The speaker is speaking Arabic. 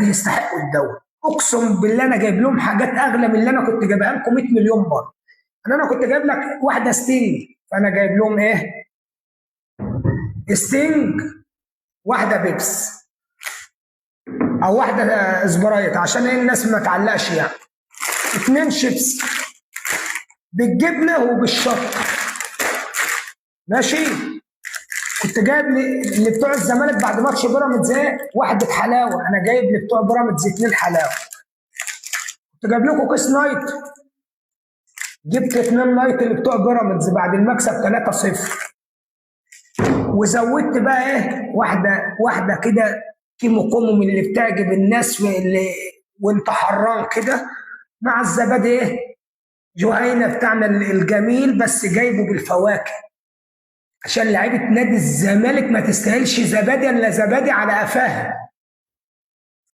يستحقوا الدوري. اقسم بالله انا جايب لهم حاجات اغلى من اللي انا كنت جايبها لكم 100 مليون مره. انا كنت جايب لك واحده ستينج، فانا جايب لهم ايه؟ ستينج، واحده بيبس او واحده سبرايت عشان ايه الناس ما تعلقش يعني. 2 شيبسي بالجبنه وبالشطه. ماشي. كنت جايب اللي بتوع الزمالك بعد ماتش بيراميدز ايه؟ واحده حلاوه، انا جايب لبتوع بيراميدز 2 حلاوه. كنت جايب لكم كيس نايت، جبت 2 نايت اللي بتوع بيراميدز بعد المكسب 3-0. وزودت بقى ايه؟ واحده كده كيمو كومو من اللي بتعجب الناس واللي وانت حران كده، مع الزبادي ايه؟ جهينه بتاعنا الجميل بس جايبه بالفواكه، عشان لعيبه نادي الزمالك ما تستاهلش زبادي الا زبادي على قفاها.